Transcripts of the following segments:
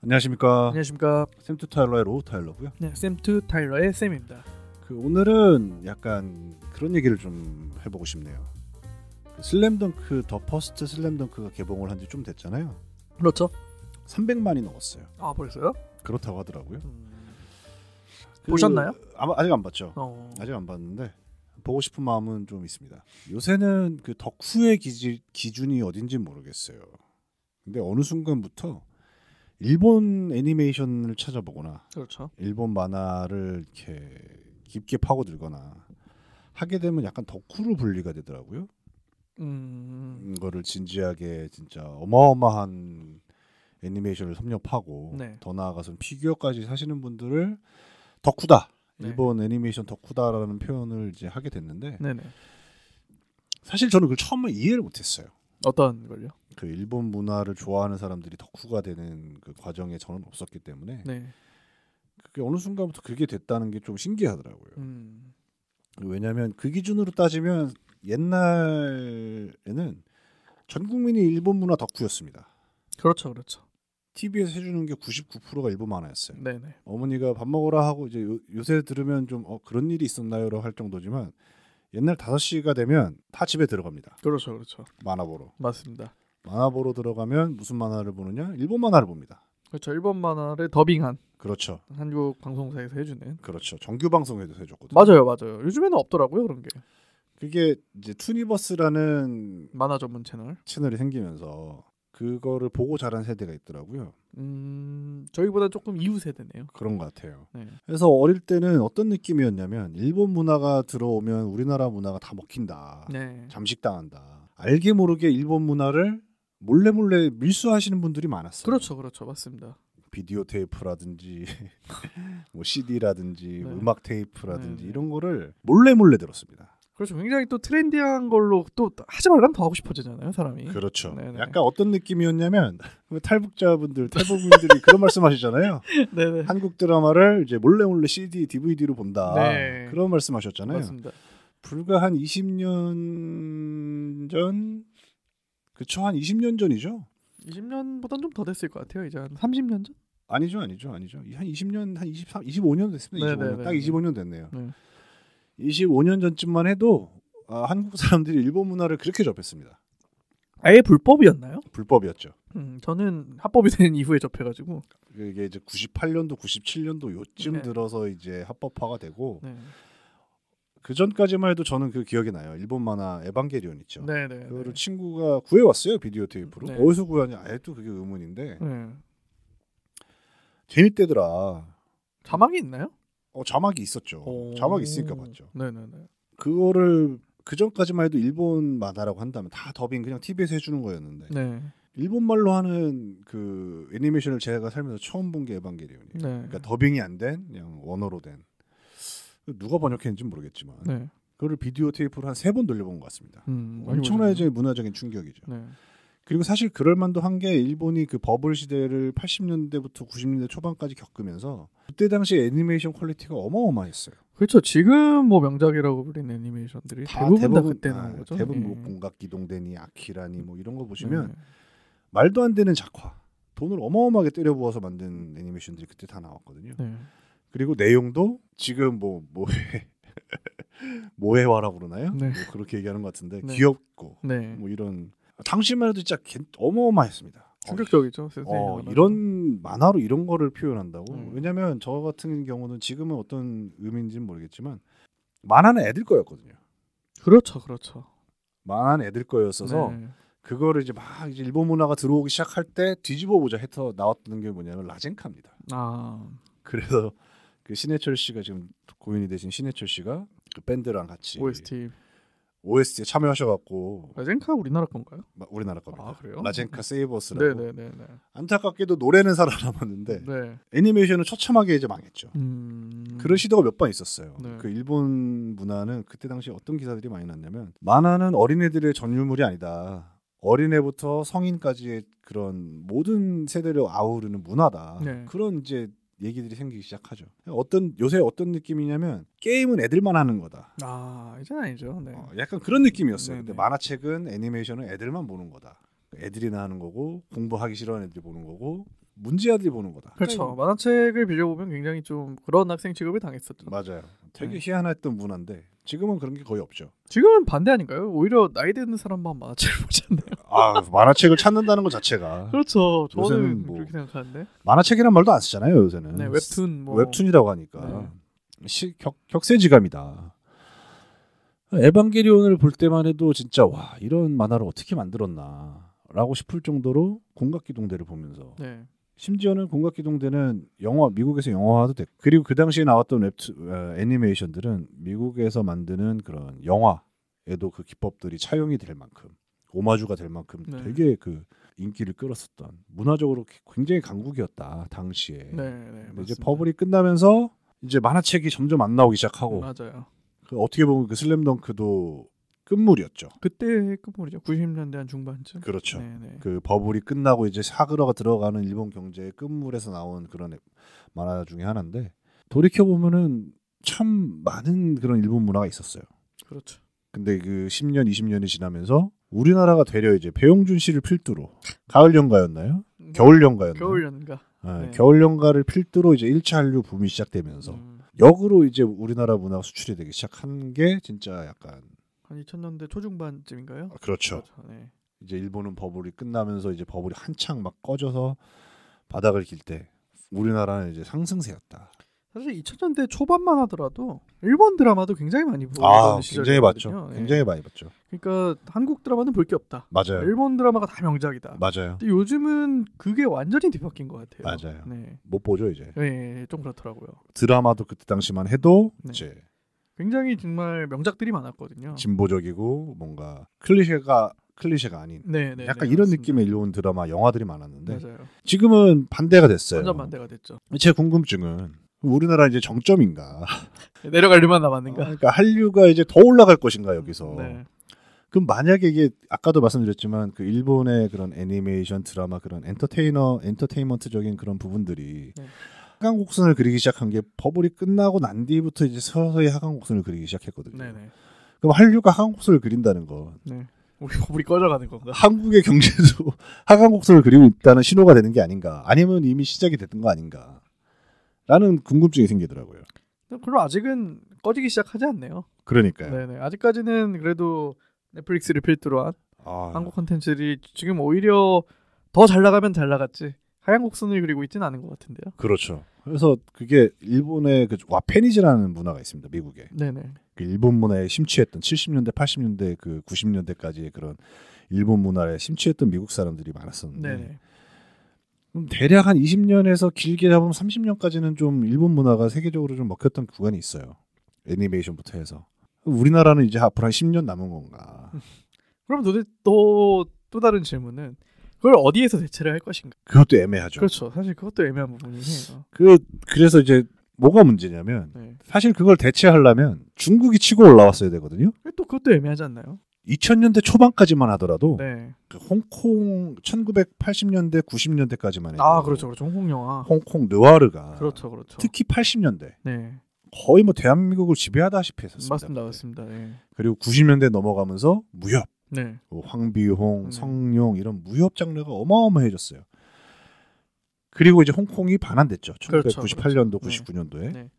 안녕하십니까. 안녕하십니까. 샘투 타일러의 로우 타일러고요. 네, 샘투 타일러의 샘입니다. 오늘은 약간 그런 얘기를 좀 해보고 싶네요. 슬램덩크 더 퍼스트 슬램덩크가 개봉을 한 지 좀 됐잖아요. 그렇죠. 300만이 넘었어요. 아, 벌써요? 그렇다고 하더라고요. 보셨나요? 아직 안 봤죠. 어. 아직 안 봤는데 보고 싶은 마음은 좀 있습니다. 요새는 그 덕후의 기준이 어딘지 모르겠어요. 근데 어느 순간부터 일본 애니메이션을 찾아보거나, 그렇죠. 일본 만화를 이렇게 깊게 파고들거나 하게 되면 약간 덕후로 분리가 되더라고요. 이거를 진지하게 진짜 어마어마한 애니메이션을 섭렵하고, 네. 더 나아가서는 피규어까지 사시는 분들을 덕후다, 네. 일본 애니메이션 덕후다라는 표현을 이제 하게 됐는데, 네네. 사실 저는 그걸 처음에 이해를 못했어요. 어떤 걸요? 그 일본 문화를 좋아하는 사람들이 덕후가 되는 그 과정에 저는 없었기 때문에, 네. 그게 어느 순간부터 그게 됐다는 게 좀 신기하더라고요. 왜냐하면 그 기준으로 따지면 옛날에는 전 국민이 일본 문화 덕후였습니다. 그렇죠, 그렇죠. TV에서 해주는 게 99%가 일본 만화였어요. 네네. 어머니가 밥 먹으라 하고 이제 요새 들으면 좀 그런 일이 있었나요라고 할 정도지만, 옛날 5시가 되면 다 집에 들어갑니다. 그렇죠, 그렇죠. 만화 보러. 맞습니다. 만화 보러 들어가면 무슨 만화를 보느냐? 일본 만화를 봅니다. 그렇죠. 일본 만화를 더빙한. 그렇죠. 한국 방송사에서 해주는. 그렇죠. 정규 방송에도 해줬거든요. 맞아요, 맞아요. 요즘에는 없더라고요, 그런 게. 그게 이제 투니버스라는 만화 전문 채널이 생기면서 그거를 보고 자란 세대가 있더라고요. 저희보다 조금 이후 세대네요. 그런 것 같아요. 네. 그래서 어릴 때는 어떤 느낌이었냐면, 일본 문화가 들어오면 우리나라 문화가 다 먹힌다. 네. 잠식당한다. 알게 모르게 일본 문화를 몰래 밀수하시는 분들이 많았어요. 그렇죠, 그렇죠. 맞습니다. 비디오 테이프라든지 뭐 CD라든지 네. 뭐 음악 테이프라든지 네. 이런 거를 몰래 들었습니다. 그렇죠. 굉장히 또 트렌디한 걸로 또 하지 말라면 더 하고 싶어지잖아요, 사람이. 그렇죠. 네네. 약간 어떤 느낌이었냐면, 탈북민들이 그런 말씀하시잖아요. 네네. 한국 드라마를 이제 몰래 CD, DVD로 본다. 네. 그런 말씀하셨잖아요. 맞습니다. 불과 한 20년 전, 그쵸, 한 20년 전이죠. 20년보단 좀 더 됐을 것 같아요. 이제 한 30년 전? 아니죠. 한 20년, 한 25년 됐습니다. 25년. 네네네. 딱 25년 됐네요. 네. 25년 전쯤만 해도 한국 사람들이 일본 문화를 그렇게 접했습니다. 아예 불법이었나요? 불법이었죠. 저는 합법이 된 이후에 접해가지고. 이게 이제 98년도, 97년도 요쯤 네. 들어서 이제 합법화가 되고, 네. 그 전까지만 해도 저는 그 기억이 나요. 일본 만화 에반게리온 있죠. 네네. 그거를 친구가 구해왔어요, 비디오 테이프로. 네. 어디서 구하냐? 아직도 그게 의문인데 네. 재밌대더라. 자막이 있나요? 자막이 있었죠. 자막이 있으니까 봤죠. 네네네. 그거를 그 전까지만 해도 일본 만화라고 한다면 다 더빙 그냥 TV에서 해주는 거였는데, 네. 일본 말로 하는 그 애니메이션을 제가 살면서 처음 본 게 에반게리온이에요. 네. 그러니까 더빙이 안 된 그냥 원어로 된, 누가 번역했는지 모르겠지만 네. 그거를 비디오 테이프로 한 3번 돌려본 것 같습니다. 많이 엄청나게 문화적인 충격이죠. 네. 그리고 사실 그럴 만도 한 게, 일본이 그 버블 시대를 80년대부터 90년대 초반까지 겪으면서 그때 당시 애니메이션 퀄리티가 어마어마했어요. 그렇죠. 지금 뭐 명작이라고 불리는 애니메이션들이 대부분 다 그때 나온 거죠. 대부분 예. 뭐 공각 기동대니 아키라니 뭐 이런 거 보시면 네. 말도 안 되는 작화, 돈을 어마어마하게 때려 부어서 만든 애니메이션들이 그때 다 나왔거든요. 네. 그리고 내용도 지금 모해화라고 그러나요? 네. 뭐 그렇게 얘기하는 것 같은데, 네. 귀엽고 네. 뭐 이런, 당시만 해도 진짜 어마어마했습니다. 충격적이죠. 이런 만화로 이런 거를 표현한다고. 왜냐면 저 같은 경우는 지금은 어떤 의미인지는 모르겠지만, 만화는 애들 거였거든요. 그렇죠, 그렇죠. 만화는 애들 거였어서 네. 그거를 이제 일본 문화가 들어오기 시작할 때 뒤집어 보자 해서 나왔던 게 뭐냐면 라젠카입니다. 그래서 그 신해철 씨가, 지금 고인이 되신 신해철 씨가 그 밴드랑 같이 OST에 참여하셔갖고. 라젠카 우리나라 건가요? 우리나라 겁니다. 아, 그래요? 라젠카 세이버스라고. 네네네. 안타깝게도 노래는 살아남았는데 네. 애니메이션은 처참하게 이제 망했죠. 그런 시도가 몇 번 있었어요. 네. 그 일본 문화는 그때 당시 어떤 기사들이 많이 났냐면, 만화는 어린애들의 전유물이 아니다. 어린애부터 성인까지의 그런 모든 세대를 아우르는 문화다. 네. 그런 이제 얘기들이 생기기 시작하죠. 요새 어떤 느낌이냐면, 게임은 애들만 하는 거다. 이제 아니죠. 네. 약간 그런 느낌이었어요. 네네. 근데 만화책은, 애니메이션은 애들만 보는 거다. 애들이나 하는 거고, 공부하기 싫어하는 애들이 보는 거고, 문제아들이 보는 거다. 그렇죠. 만화책을 빌려보면 굉장히 좀 그런 학생 취급을 당했었죠. 맞아요. 되게 희한했던 문화인데 지금은 그런 게 거의 없죠. 지금은 반대 아닌가요? 오히려 나이 드는 사람만 만화책을 보지 않나요? 만화책을 찾는다는 것 자체가. 그렇죠. 저는 그렇게 생각하는데. 만화책이란 말도 안 쓰잖아요 요새는. 네, 웹툰 웹툰이라고 하니까 격세지감이다. 에반게리온을 볼 때만 해도 진짜 와 이런 만화를 어떻게 만들었나라고 싶을 정도로 공각기동대를 보면서. 네. 심지어는 공각기동대는 미국에서 영화화도 됐고 그리고 그 당시에 나왔던 애니메이션들은 미국에서 만드는 그런 영화에도 그 기법들이 차용이 될 만큼 오마주가 될 만큼 되게 그 인기를 끌었었던 문화적으로 굉장히 강국이었다 당시에. 근데 이제 버블이 끝나면서 이제 만화책이 점점 안 나오기 시작하고. 맞아요. 어떻게 보면 그 슬램덩크도 끝물이었죠. 그때 끝물이죠. 90년대 한 중반쯤. 그렇죠. 네네. 그 버블이 끝나고 이제 사그러가 들어가는 일본 경제의 끝물에서 나온 그런 만화 중에 하나인데 돌이켜 보면은 참 많은 그런 일본 문화가 있었어요. 그렇죠. 근데 그 10년, 20년이 지나면서 우리나라가 되려 이제 배용준 씨를 필두로 가을연가였나요? 겨울연가였나요? 겨울연가. 네. 겨울연가를 필두로 이제 1차 한류 붐이 시작되면서 역으로 이제 우리나라 문화가 수출이 되기 시작한 게 진짜 약간 한 2000년대 초중반쯤인가요? 그렇죠. 네. 이제 일본은 버블이 끝나면서 이제 버블이 한창 막 꺼져서 바닥을 길 때 우리나라는 이제 상승세였다. 사실 2000년대 초반만 하더라도 일본 드라마도 굉장히 많이 보던 시절이거든요. 굉장히 봤죠. 네. 굉장히 많이 봤죠. 그러니까 한국 드라마는 볼 게 없다. 맞아요. 일본 드라마가 다 명작이다. 맞아요. 근데 요즘은 그게 완전히 뒤바뀐 것 같아요. 맞아요. 네. 못 보죠 이제. 네, 좀 그렇더라고요. 드라마도 그때 당시만 해도 이제 굉장히 정말 명작들이 많았거든요. 진보적이고 뭔가 클리셰가 아닌 약간 이런 느낌의 일본 드라마 영화들이 많았는데 맞아요. 지금은 반대가 됐어요. 완전 반대가 됐죠. 제 궁금증은 우리나라 이제 정점인가 내려갈 일만 남았는가. 그러니까 한류가 이제 더 올라갈 것인가 여기서. 그럼 만약에 이게 아까도 말씀드렸지만 그 일본의 그런 애니메이션 드라마 그런 엔터테인먼트적인 그런 부분들이 하강곡선을 그리기 시작한 게 버블이 끝나고 난 뒤부터 이제 서서히 하강곡선을 그리기 시작했거든요. 그럼 한류가 하강곡선을 그린다는 건 우리 버블이 꺼져가는 건가? 한국의 경제도 하강곡선을 그리고 있다는 신호가 되는 게 아닌가? 아니면 이미 시작이 됐던 거 아닌가? 라는 궁금증이 생기더라고요. 그럼 아직은 꺼지기 시작하지 않네요. 그러니까요. 네네. 아직까지는 그래도 넷플릭스를 필두로 한 한국 콘텐츠들이 지금 오히려 더 잘 나가면 잘 나갔지 하향곡선을 그리고 있지는 않은 것 같은데요. 그렇죠. 그래서 그게 일본의 그 와페니즈라는 문화가 있습니다. 미국에. 네네. 그 일본 문화에 심취했던 70년대, 80년대, 그 90년대까지의 그런 일본 문화에 심취했던 미국 사람들이 많았었는데. 네네. 대략 한 20년에서 길게 잡으면 30년까지는 좀 일본 문화가 세계적으로 좀 먹혔던 구간이 있어요. 애니메이션부터 해서. 우리나라는 이제 앞으로 한 10년 남은 건가. 그럼 또 다른 질문은 그걸 어디에서 대체를 할 것인가? 그것도 애매하죠. 그렇죠. 사실 그것도 애매한 부분이 해요. 그래서 이제 뭐가 문제냐면 사실 그걸 대체하려면 중국이 치고 올라왔어야 되거든요. 또 그것도 애매하지 않나요? 2000년대 초반까지만 하더라도 그 홍콩 1980년대 90년대까지만 해도 그렇죠. 홍콩 영화 홍콩 느와르가 그렇죠. 특히 80년대 거의 뭐 대한민국을 지배하다시피 했었습니다. 맞습니다. 그리고 90년대 넘어가면서 무협 황비홍, 성룡 이런 무협 장르가 어마어마해졌어요. 그리고 이제 홍콩이 반환됐죠. 1998년도, 99년도에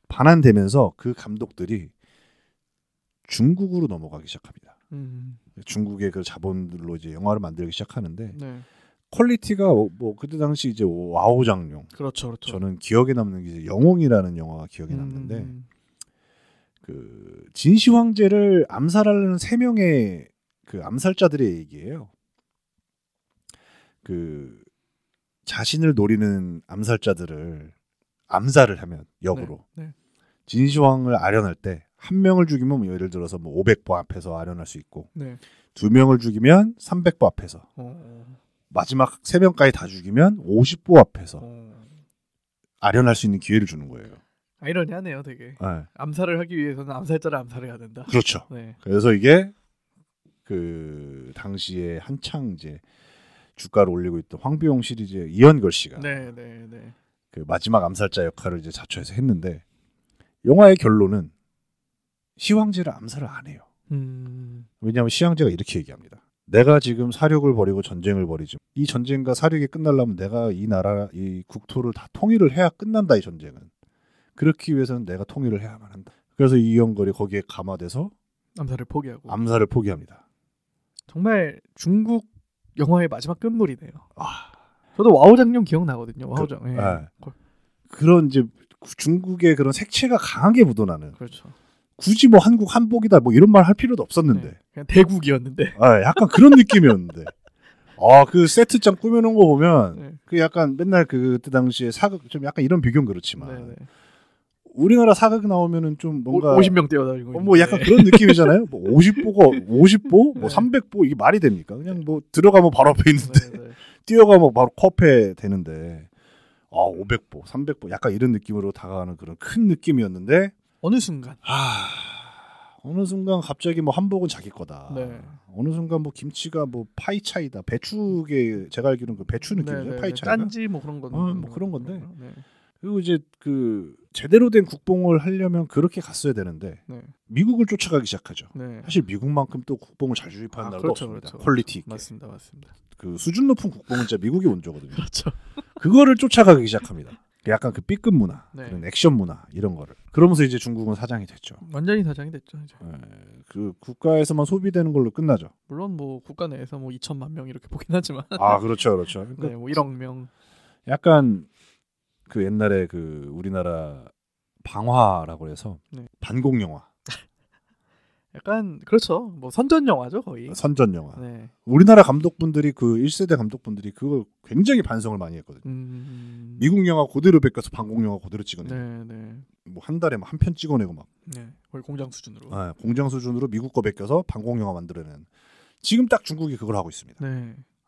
반환되면서 그 감독들이 중국으로 넘어가기 시작합니다. 중국의 그 자본들로 이제 영화를 만들기 시작하는데 퀄리티가 뭐 그때 당시 이제 와오장룡. 그렇죠. 저는 기억에 남는 게 이제 영웅이라는 영화가 기억에 남는데 그 진시 황제를 암살하려는 3명의 그 암살자들의 얘기예요. 그 자신을 노리는 암살자들을 암살을 하면 역으로 진시황을 아련할 때 1명을 죽이면 뭐 예를 들어서 뭐 500보 앞에서 아련할 수 있고 2명을 죽이면 300보 앞에서 마지막 3명까지 다 죽이면 50보 앞에서 아련할 수 있는 기회를 주는 거예요. 아이러니하네요, 되게. 암살을 하기 위해서는 암살자를 암살해야 된다. 그렇죠. 그래서 이게 그 당시에 한창 이제 주가를 올리고 있던 황비용 시리즈의 이현걸 씨가 그 마지막 암살자 역할을 이제 자처해서 했는데 영화의 결론은 시황제를 암살을 안 해요. 왜냐하면 시황제가 이렇게 얘기합니다. 내가 지금 사륙을 벌이고 전쟁을 벌이지. 이 전쟁과 사륙이 끝나려면 내가 이 나라, 이 국토를 다 통일을 해야 끝난다. 이 전쟁은. 그렇기 위해서는 내가 통일을 해야만 한다. 그래서 이영걸이 거기에 감화돼서 암살을 포기합니다. 정말 중국 영화의 마지막 끝물이네요. 저도 와우 장룡 기억나거든요. 와우장. 그런 이제 중국의 그런 색채가 강하게 묻어나는. 그렇죠. 굳이 뭐 한국 한복이다 뭐 이런 말 할 필요도 없었는데. 네, 그냥 대국이었는데. 약간 그런 느낌이었는데. 그 세트장 꾸며놓은 거 보면 그 약간 맨날 그때 당시에 사극 좀 약간 이런 비교는 그렇지만 우리나라 사극 나오면은 좀 뭔가 50명 뛰어다니고 뭐 약간 그런 느낌이잖아요. 뭐 50보, 뭐 300보 이게 말이 됩니까? 그냥 뭐 들어가면 바로 앞에 있는데 뛰어가면 바로 코앞에 되는데 500보, 300보 약간 이런 느낌으로 다가가는 그런 큰 느낌이었는데 어느 순간 갑자기 뭐 한복은 자기 거다. 어느 순간 뭐 김치가 뭐 파이 차이다. 배추게 제가 알기로는 그 배추 느낌이죠. 파이 차이가. 짠지 뭐 그런 건데. 뭐 그런 건데. 그리고 이제 그 제대로 된 국뽕을 하려면 그렇게 갔어야 되는데 미국을 쫓아가기 시작하죠. 사실 미국만큼 또 국뽕을 잘 주입하는 나라도 없습니다. 퀄리티 있게. 맞습니다. 그 수준 높은 국뽕은 진짜 미국이 원조거든요. 그렇죠. 그거를 쫓아가기 시작합니다. 약간 그 B급 문화, 그런 액션 문화 이런 거를. 그러면서 이제 중국은 사장이 됐죠. 완전히 사장이 됐죠. 이제. 그 국가에서만 소비되는 걸로 끝나죠. 물론 뭐 국가 내에서 뭐 2천만 명 이렇게 보긴 하지만. 그렇죠. 그러니까 뭐 1억 명. 약간 그 옛날에 그 우리나라 방화라고 해서 반공 영화. 약간 그렇죠. 뭐 선전 영화죠 거의. 선전 영화. 우리나라 감독분들이 그 1세대 감독분들이 그걸 굉장히 반성을 많이 했거든요. 미국 영화 그대로 베껴서 반공 영화 그대로 찍어내고. 뭐 한 달에 막 한 편 찍어내고 막. 거의 공장 수준으로. 공장 수준으로 미국 거 베껴서 반공 영화 만들어내는. 지금 딱 중국이 그걸 하고 있습니다.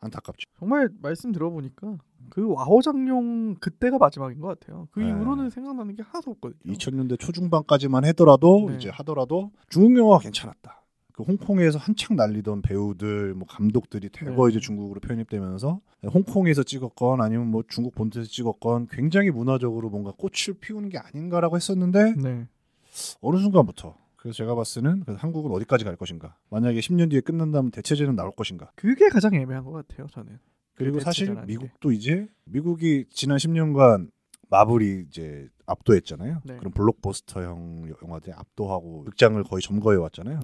안타깝죠. 정말 말씀 들어보니까 그 와호장룡 그때가 마지막인 것 같아요. 그 이후로는 생각나는 게 하나도 없거든요. 2000년대 초중반까지만 하더라도 중국 영화가 괜찮았다. 그 홍콩에서 한창 날리던 배우들, 뭐 감독들이 대거 이제 중국으로 편입되면서 홍콩에서 찍었건 아니면 뭐 중국 본토에서 찍었건 굉장히 문화적으로 뭔가 꽃을 피우는 게 아닌가라고 했었는데 어느 순간부터. 그래서 제가 봤을 때는 한국은 어디까지 갈 것인가. 만약에 10년 뒤에 끝난다면 대체제는 나올 것인가. 그게 가장 애매한 것 같아요. 저는. 그리고 사실 미국도 이제 미국이 지난 10년간 마블이 이제 압도했잖아요. 그런 블록버스터형 영화들 압도하고 극장을 거의 점거해 왔잖아요.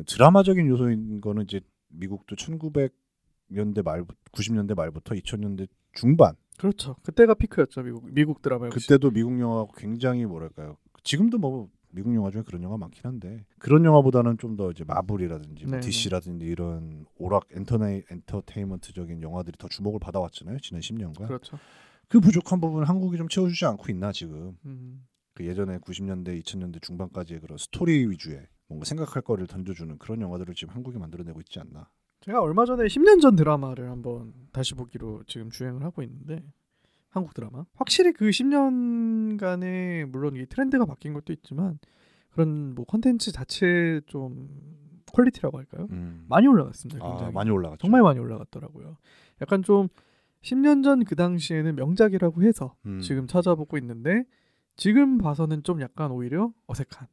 드라마적인 요소인 거는 이제 미국도 1900년대 말 90년대 말부터 2000년대 중반. 그렇죠. 그때가 피크였죠. 미국 드라마 역시. 그때도 미국 영화가 굉장히 뭐랄까요. 지금도 뭐 미국 영화 중에 그런 영화 많긴 한데 그런 영화보다는 좀 더 이제 마블이라든지 뭐 DC라든지 이런 오락 엔터테인먼트적인 영화들이 더 주목을 받아왔잖아요. 지난 10년간. 그렇죠. 그 부족한 부분을 한국이 좀 채워주지 않고 있나 지금. 그 예전에 90년대 2000년대 중반까지의 그런 스토리 위주의 뭔가 생각할 거리를 던져주는 그런 영화들을 지금 한국이 만들어내고 있지 않나. 제가 얼마 전에 10년 전 드라마를 한번 다시 보기로 지금 주행을 하고 있는데 한국 드라마. 확실히 그 10년간에 물론 이 트렌드가 바뀐 것도 있지만 그런 뭐 콘텐츠 자체 좀 퀄리티라고 할까요? 많이 올라갔습니다. 굉장히. 많이 올라갔죠. 정말 많이 올라갔더라고요. 약간 좀 10년 전 그 당시에는 명작이라고 해서 지금 찾아보고 있는데 지금 봐서는 좀 약간 오히려 어색한.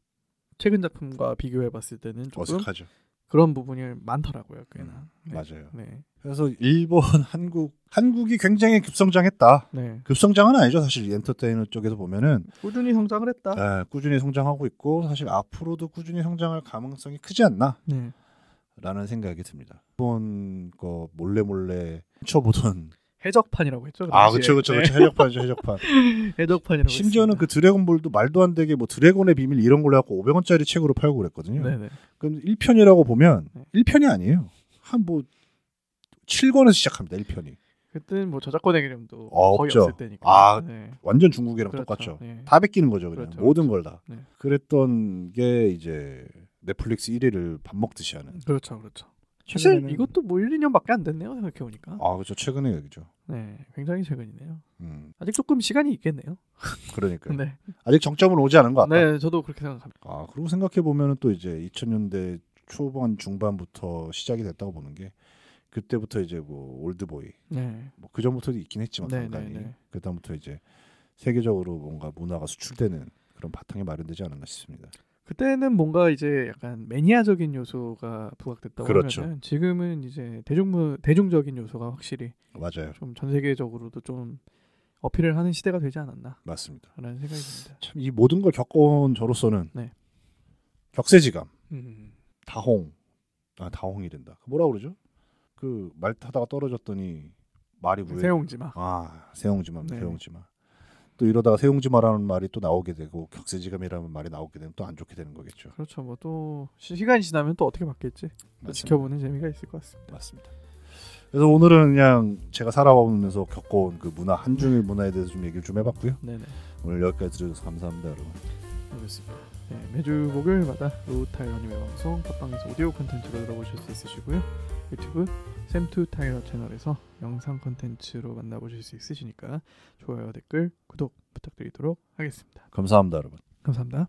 최근 작품과 비교해봤을 때는 조금 어색하죠. 그런 부분이 많더라고요. 꽤나. 맞아요. 그래서 일본, 한국이 굉장히 급성장했다. 급성장은 아니죠. 사실 엔터테이너 쪽에서 보면은 꾸준히 성장을 했다. 꾸준히 성장하고 있고 사실 앞으로도 꾸준히 성장할 가능성이 크지 않나. 라는 생각이 듭니다. 일본 거 몰래 훔쳐보던 해적판이라고 했죠. 그렇죠. 해적판이죠. 해적판이라고. 심지어는 했습니다. 그 드래곤볼도 말도 안 되게 뭐 드래곤의 비밀 이런 걸로 해갖고 500원짜리 책으로 팔고 그랬거든요. 그럼 1편이라고 보면 1편이 아니에요. 한 뭐 7권에서 시작합니다. 1편이. 그때는 뭐 저작권의 개념도 거의 없을 때니까. 완전 중국이랑 똑같죠. 다 베끼는 거죠. 그냥 모든 걸 다. 그랬던 게 이제 넷플릭스 1위를 밥 먹듯이 하는. 그렇죠. 사실 이것도 뭐 1, 2년밖에 안 됐네요. 생각해보니까. 그렇죠. 최근에 얘기죠. 굉장히 최근이네요. 아직 조금 시간이 있겠네요. 그러니까요. 아직 정점은 오지 않은 것 같다. 저도 그렇게 생각합니다. 그리고 생각해보면 또 이제 2000년대 초반 중반부터 시작이 됐다고 보는 게 그때부터 이제 뭐 올드보이 뭐 그 전부터도 있긴 했지만 간단히 그다음부터 이제 세계적으로 뭔가 문화가 수출되는 그런 바탕이 마련되지 않았나 싶습니다. 그때는 뭔가 이제 약간 매니아적인 요소가 부각됐다고 그렇죠. 하면은 지금은 이제 대중적인 요소가 확실히 맞아요. 좀 전 세계적으로도 좀 어필을 하는 시대가 되지 않았나. 맞습니다. 라는 생각이 듭니다. 참 이 모든 걸 겪어온 저로서는 네. 격세지감, 다홍이 된다. 뭐라 그러죠? 그 말 타다가 떨어졌더니 말이 왜? 세옹지마. 세옹지마입니다. 네. 세옹지마. 또 이러다가 세옹지마라는 말이 또 나오게 되고 격세지감이라는 말이 나오게 되면 또 안 좋게 되는 거겠죠. 그렇죠. 뭐 또 시간이 지나면 또 어떻게 바뀔지 또 지켜보는 재미가 있을 것 같습니다. 맞습니다. 그래서 오늘은 그냥 제가 살아오면서 겪어온 그 문화 한중일 문화에 대해서 좀 얘기를 좀 해봤고요. 네네. 오늘 여기까지 들어주셔서 감사합니다, 여러분. 알겠습니다. 네, 매주 목요일마다 로우타이러님의 방송 팟빵에서 오디오 콘텐츠로 들어보실 수 있으시고요. 유튜브 샘투타이러 채널에서 영상 콘텐츠로 만나보실 수 있으시니까 좋아요, 댓글, 구독 부탁드리도록 하겠습니다. 감사합니다, 여러분. 감사합니다.